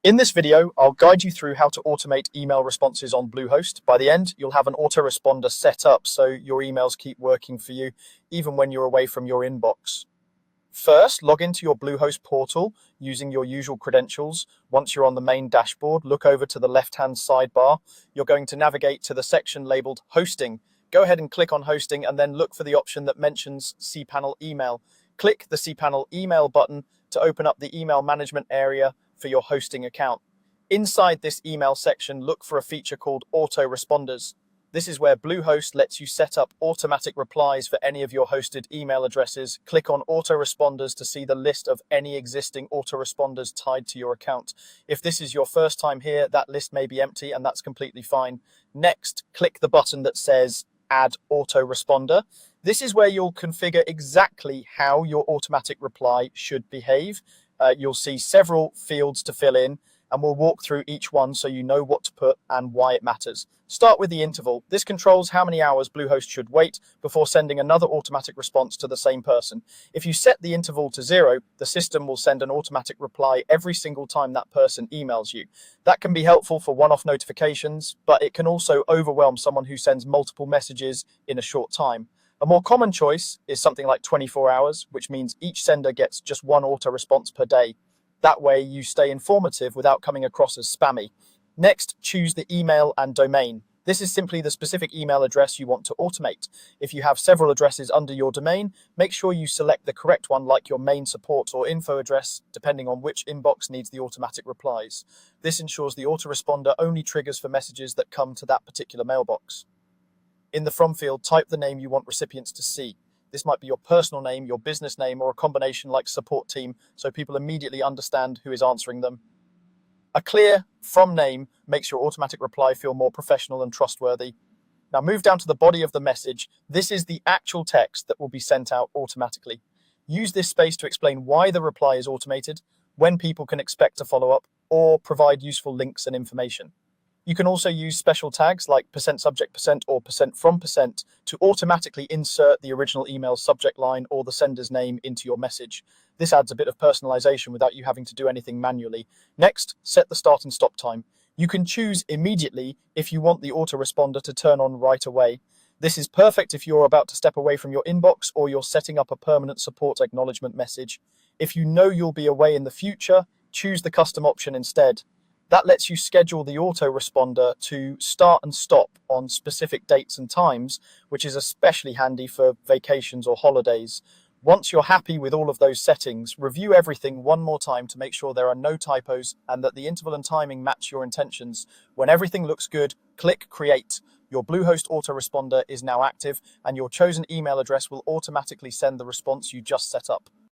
In this video, I'll guide you through how to automate email responses on Bluehost. By the end, you'll have an autoresponder set up so your emails keep working for you even when you're away from your inbox. First, log into your Bluehost portal using your usual credentials. Once you're on the main dashboard, look over to the left-hand sidebar. You're going to navigate to the section labeled Hosting. Go ahead and click on Hosting and then look for the option that mentions cPanel Email. Click the cPanel Email button to open up the email management area for your hosting account. Inside this email section, look for a feature called Autoresponders. This is where Bluehost lets you set up automatic replies for any of your hosted email addresses. Click on Autoresponders to see the list of any existing autoresponders tied to your account. If this is your first time here, that list may be empty and that's completely fine. Next, click the button that says Add Autoresponder. This is where you'll configure exactly how your automatic reply should behave. You'll see several fields to fill in, and we'll walk through each one so you know what to put and why it matters. Start with the interval. This controls how many hours Bluehost should wait before sending another automatic response to the same person. If you set the interval to 0, the system will send an automatic reply every single time that person emails you. That can be helpful for one-off notifications, but it can also overwhelm someone who sends multiple messages in a short time. A more common choice is something like 24 hours, which means each sender gets just one auto response per day. That way you stay informative without coming across as spammy. Next, choose the email and domain. This is simply the specific email address you want to automate. If you have several addresses under your domain, make sure you select the correct one, like your main support or info address, depending on which inbox needs the automatic replies. This ensures the autoresponder only triggers for messages that come to that particular mailbox. In the From field, type the name you want recipients to see. This might be your personal name, your business name, or a combination like support team, so people immediately understand who is answering them. A clear From name makes your automatic reply feel more professional and trustworthy. Now move down to the body of the message. This is the actual text that will be sent out automatically. Use this space to explain why the reply is automated, when people can expect to follow up, or provide useful links and information. You can also use special tags like %subject% or %from% to automatically insert the original email subject line or the sender's name into your message. This adds a bit of personalization without you having to do anything manually. Next, set the start and stop time. You can choose immediately if you want the autoresponder to turn on right away. This is perfect if you're about to step away from your inbox or you're setting up a permanent support acknowledgement message. If you know you'll be away in the future, choose the custom option instead. That lets you schedule the autoresponder to start and stop on specific dates and times, which is especially handy for vacations or holidays. Once you're happy with all of those settings, review everything one more time to make sure there are no typos and that the interval and timing match your intentions. When everything looks good, click Create. Your Bluehost autoresponder is now active, and your chosen email address will automatically send the response you just set up.